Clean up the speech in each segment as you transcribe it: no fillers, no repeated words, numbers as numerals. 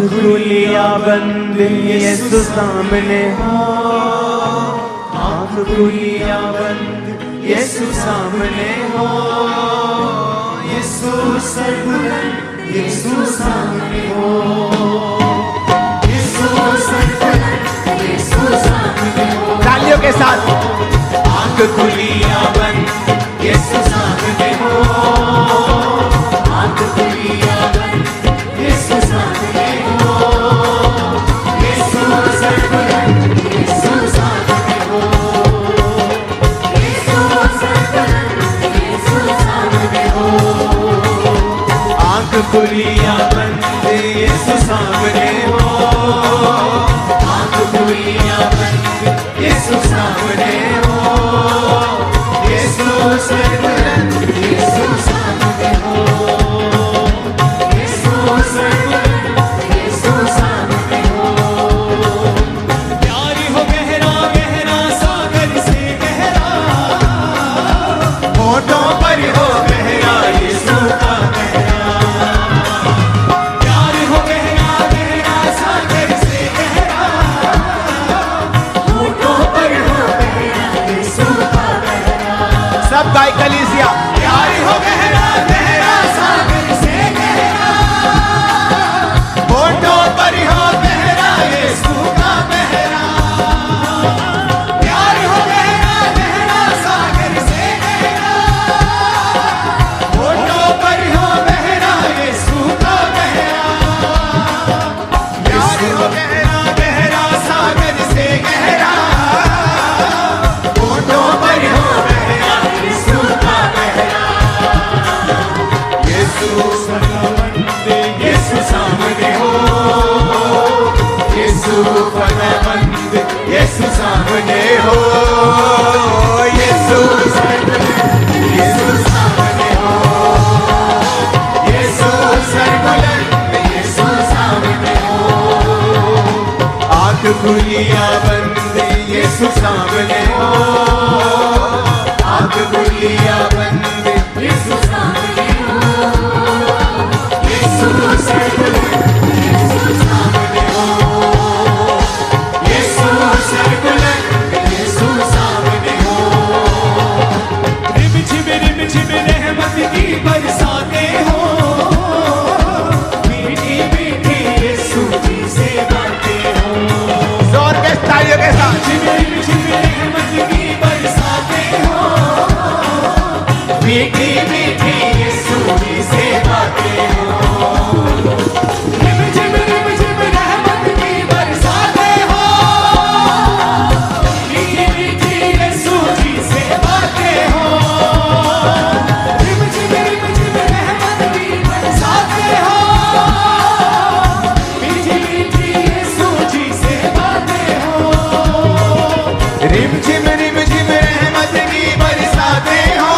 खुलिया बंद यीशु सामने हो, आँख खुलिया बंद यीशु सामने हो, यीशु सर्वबुलंद यीशु सामने हो, यीशु सर्वबुलंद यीशु सामने हो। तालियों के साथ आँख खुलिया बंद यीशु सामने हो, आँख खुलिया बंद यीशु सामने हो, यीशु सर्वबुलंद यीशु सामने हो, यीशु सर्वबुलंद यीशु सामने हो। आँख खुलिया बंद यीशु सामने हो, आँख खुलिया बंद यीशु सामने हो, यीशु सर्वबुलंद यीशु सामने हो, यीशु सर्वबुलंद यीशु सामने हो। प्यार हो गहरा गहरा सागर से गहरा, होठों पर हो गहरा यीशु का गहरा, प्यार हो गहरा गहरा सागर से गहरा, होठों पर हो गहरा यीशु का गहरा। सब गाय कलीसिया प्यार हो गहरा गहरा सागर से गहरा, होठों पर हो गहरा यीशु का गहरा, प्यार हो गहरा गहरा सागर से गहरा, होठों पर हो गहरा यीशु का गहरा, प्यार हो गहरा गहरा सागर से गहरा, होठों पर हो गहरा यीशु का गहरा, यीशु सर्वबुलंद यीशु सामने हो, यीशु सर्वबुलंद यीशु सामने हो, यीशु सर्वबुलंद यीशु सामने हो, यीशु सर्वबुलंद यीशु सामने हो। आँख खुलिया बंद यीशु सामने हो, आँख खुलिया बंद यीशु सामने हो, यीशु सर्वबुलंद यीशु सामने हो, यीशु सर्वबुलंद यीशु सामने हो। रिम झिम रहमत की बरसाते हो, मीठी मीठी यीशु जी से बातें हो। जोर के तालियों के साथ रिम झिम रहमत की बरसाते हो, मीठी मीठी यीशु जी से बातें हो। रिम झिम रहमत की बरसाते हो, मीठी मीठी यीशु जी से बातें हो। रिम झिम रहमत की बरसाते हो, मीठी मीठी यीशु जी से बातें हो। रिम झिम रहमत की बरसाते हो,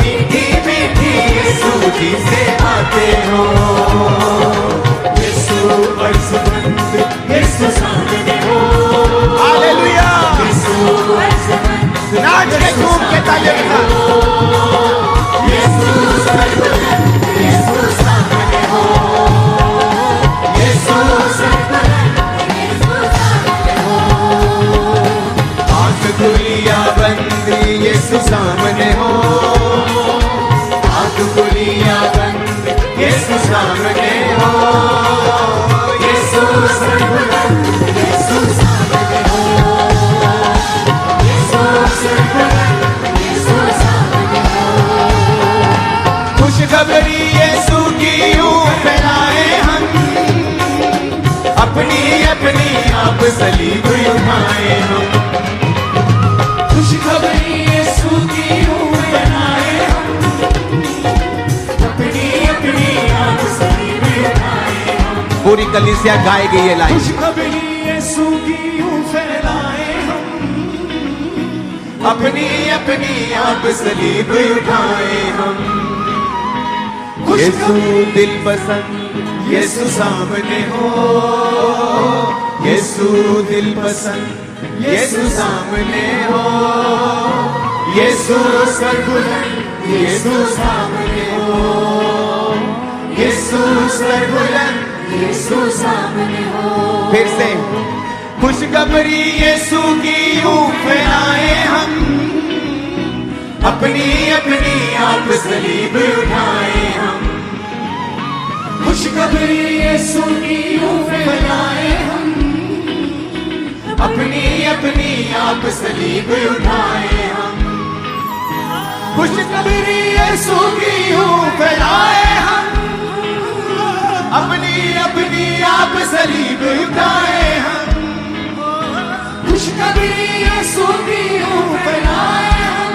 मीठी मीठी यीशु जी से बातें हो। यीशु अर्ज़मंद यीशु सामने हो, हालेलुया। यीशु अर्ज़मंद नाच के झूम के तालियों के साथ यीशु सर्वबुलंद यीशु सामने हो, यीशु सर्वबुलंद यीशु सामने हो। आँख खुलिया बंद यीशु सामने हो, आँख खुलिया बंद यीशु सामने हो, यीशु सर्वबुलंद यीशु सामने हो, यीशु सर्वबुलंद यीशु सामने हो। खुशखबरी यीशु की यूं फैलाए हम, अपनी अपनी आप सलीब उठाए हम। खुशखबरी यीशु की यूं फैलाए हम, अपनी अपनी आप सलीब उठाए हम। पूरी कलीसिया गाएगी ये लाइन। खुशखबरी यीशु की यूं फैलाए हम, अपनी अपनी आप सलीब उठाए हम। यीशु दिल पसंद यीशु सामने हो, यीशु दिल पसंद यीशु सामने हो, यीशु सर्वबुलंद यीशु सामने हो, यीशु सर्वबुलंद यीशु सामने हो। फिर से खुशखबरी यीशु की यूं फैलाए हम, अपनी अपनी आप सलीब उठाए हम। खुशखबरी यीशु की यूं फैलाए हम, अपनी अपनी आप सलीब उठाए हम। खुशखबरी यीशु की यूं फैलाए हम, अपनी अपनी आप सलीब उठाए हम। खुशखबरी यीशु की यूं फैलाए हम,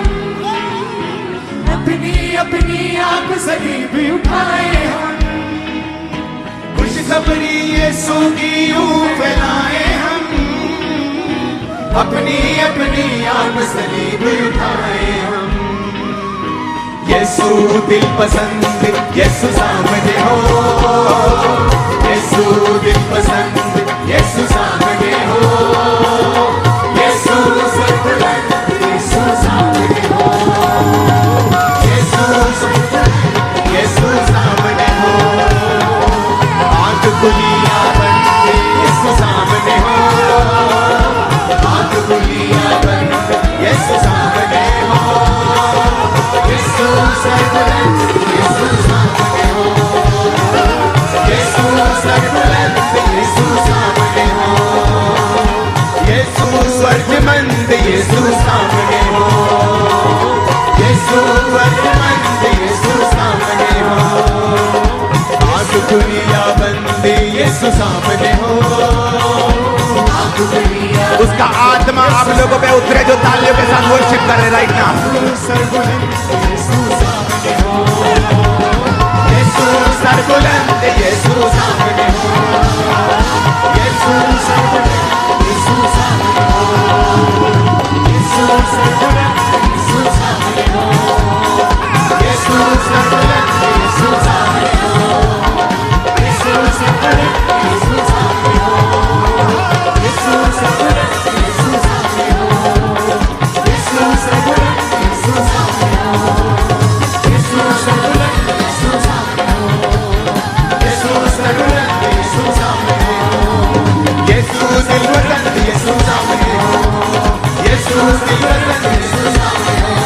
अपनी अपनी आप सलीब उठाए हम। खुशखबरी यीशु की यूं फैलाए हम, अपनी अपनी आप सलीब उठाए हम। यीशु दिल पसंद यीशु सामने हो, यीशु दिल पसंद यीशु सामने हो। यीशु सर्वबुलंद यीशु सामने हो। यीशु सर्वबुलंद यीशु सामने हो। आंख खुलिया बंद यीशु सामने हो, आंख खुलिया बंद यीशु सामने हो। यीशु सर्वबुलंद यीशु सामने हो, यीशु सर्वबुलंद यीशु सामने हो। यीशु स्वर्गमंद यीशु सामने हो, यीशु स्वर्गमंद यीशु सामने हो। आंख खुलिया बंद यीशु सामने हो, आंख खुलिया। उसका आत्मा आप लोगों पे उतरे जो तालियों के साथ वर्शिप कर रहे राइट नाउ। यीशु सामने हो। यीशु सर्वबुलंद यीशु सामने हो, यीशु सर्वबुलंद यीशु सामने हो। यीशु सर्वबुलंद यीशु सामने हो। यीशु सर्वबुलंद यीशु सामने हो। यीशु सर्वबुलंद यीशु सामने हो। यीशु सर्वबुलंद यीशु सामने हो। यीशु सर्वबुलंद यीशु सामने हो। यीशु सर्वबुलंद यीशु सामने हो। यीशु सर्वबुलंद यीशु सामने हो। यीशु दिलपसंद यीशु सामने हो, यीशु दिलपसंद यीशु सामने हो।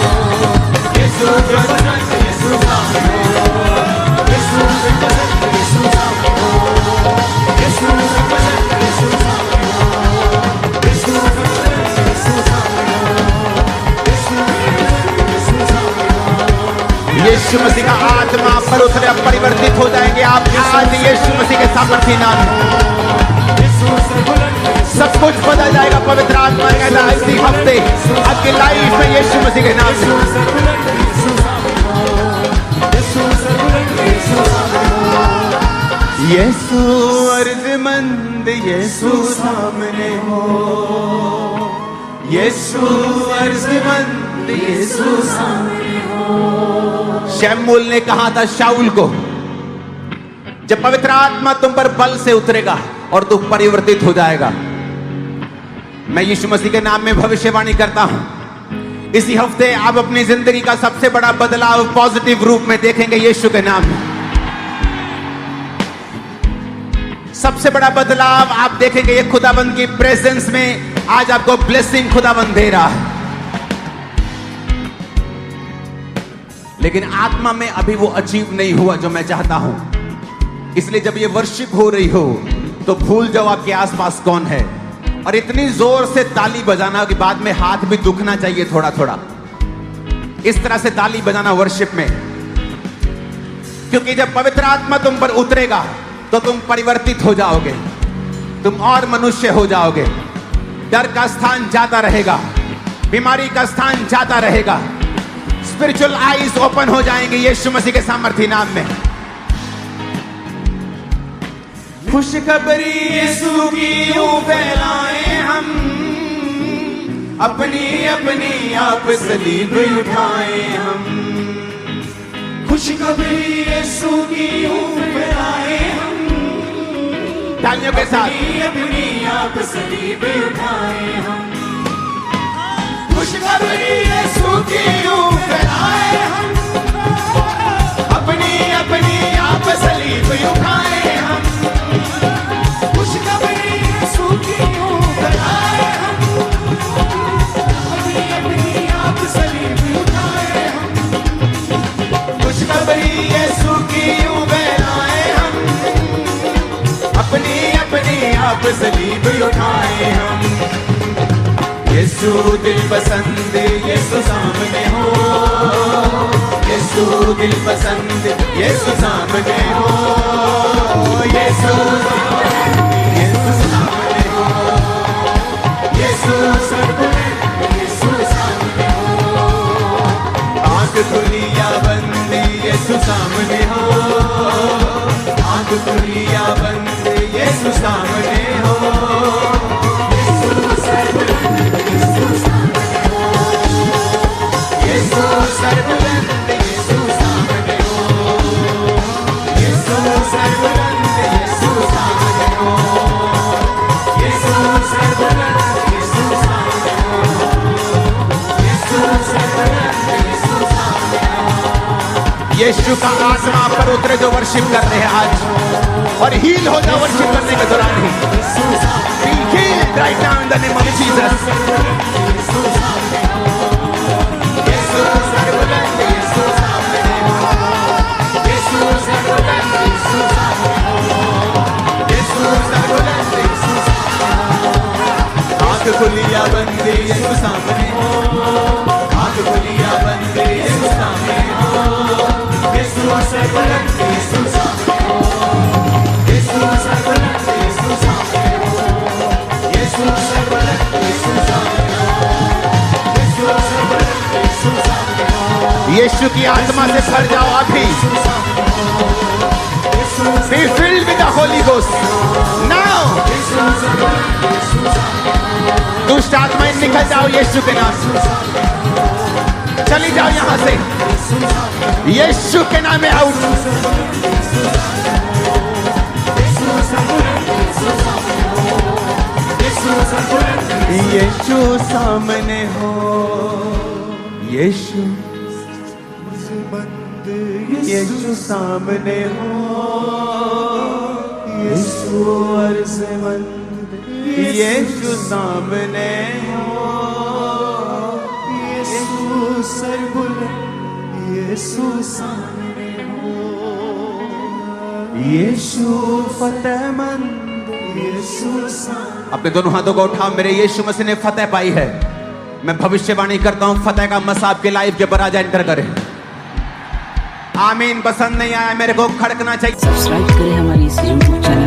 यीशु दिलपसंद यीशु सामने हो, यीशु दिलपसंद यीशु सामने हो। यीशु दिलपसंद यीशु सामने हो। यीशु दिलपसंद यीशु सामने हो। यीशु दिलपसंद यीशु सामने हो। यीशु मसीह का आत्मा आप पर उतरे, आप परिवर्तित हो जाएंगे। आप आज यीशु मसीह के सामर्थी नाम में यीशु सर्वबुलंद सब कुछ बदल जाएगा। पवित्र आत्मा कहता है इसी हफ्ते आपकी लाइफ में यीशु मसीह के नाम से सर्वबुलंद यीशु सामने हो। यीशु सर्वबुलंद यीशु सामने हो। यीशु अर्जमंद यीशु सामने हो, यीशु अर्जमंद यीशु सामने हो। शमूएल ने कहा था शाऊल को, जब पवित्र आत्मा तुम पर बल से उतरेगा और तू परिवर्तित हो जाएगा। मैं यीशु मसीह के नाम में भविष्यवाणी करता हूं, इसी हफ्ते आप अपनी जिंदगी का सबसे बड़ा बदलाव पॉजिटिव रूप में देखेंगे। यीशु के नाम में सबसे बड़ा बदलाव आप देखेंगे। ये खुदाबंद की प्रेजेंस में आज आपको ब्लेसिंग खुदाबंद दे रहा है, लेकिन आत्मा में अभी वो अचीव नहीं हुआ जो मैं चाहता हूं। इसलिए जब ये वर्शिप हो रही हो तो भूल जाओ आपके आसपास कौन है, और इतनी जोर से ताली बजाना कि बाद में हाथ भी दुखना चाहिए थोड़ा थोड़ा। इस तरह से ताली बजाना वर्शिप में, क्योंकि जब पवित्र आत्मा तुम पर उतरेगा तो तुम परिवर्तित हो जाओगे, तुम और मनुष्य हो जाओगे। डर का स्थान जाता रहेगा, बीमारी का स्थान जाता रहेगा, स्पिरिचुअल आईज ओपन हो जाएंगे यीशु मसीह के सामर्थी नाम में। खुशखबरी यीशु की यूं फैलाए हम, अपनी अपनी आप सलीब उठाए हम। खुशखबरी यीशु की यूं फैलाए हम, तालियों के साथ अपनी आप सलीब उठाए हम। खुशखबरी यीशु की यूं फैलाए हम, अपनी अपनी आप सलीब उठाए हम। आप सलीब उठाए हम। यीशु दिल पसंद, यीशु सामने हो। यीशु दिल पसंद, यीशु सामने हो। यीशु सामने हो। यीशु सर्वव्यापी, यीशु सामने हो। आंख खुली या बंद, यीशु सामने हो। आंख खुली या बंद, यीशु सामने हो। यीशु सर्वव्यापी, यीशु सामने हो। यीशु सर्वव्यापी, यीशु सामने हो। यीशु सर्वव्यापी, यीशु सामने हो। यीशु सर्वव्यापी, यीशु सामने हो। यीशु सर्वव्यापी, यीशु सामने हो। यीशु का आत्मा आप पर उतरे जो वर्शिप कर रहे हैं आज, और हील हो जाओ वर्शिप करने के दौरान ही। Be healed right now in the name of Jesus. यीशु सर्वव्यापी, यीशु सामने हो। यीशु सर्वव्यापी, यीशु सामने हो। यीशु सर्वव्यापी, यीशु सामने हो। आंख खुली या बंद, यीशु सामने हो। आंख खुली या बंद, यीशु सामने हो। यीशु सर्वव्यापी, यीशु सामने हो। यीशु सर्वव्यापी, यीशु सामने हो। यीशु सर्वव्यापी, यीशु सामने हो। यीशु सर्वव्यापी, यीशु सामने हो। यीशु की आत्मा से भर जाओ अभी। Be filled with the Holy Ghost now. दुष्ट आत्माएं निकल जाओ यीशु के नाम से। चली जाओ यहां से यीशु के नाम में आउट। यीशु सामने हो। यीशु यीशु सामने हो। यीशु अर्ज़मंद, यीशु सामने हो। यीशु सर्वबुलंद, यीशु सामने हो। यीशु फतेहमंद, यीशु सामने। अपने दोनों हाथों को उठाओ। मेरे यीशु मसीह ने फतेह पाई है। मैं भविष्यवाणी करता हूं फतेह का मसा आपके लाइफ के बराजा एंटर करे। आमीन। पसंद नहीं आया मेरे को खड़कना चाहिए। सब्सक्राइब करें हमारी इस YouTube चैनल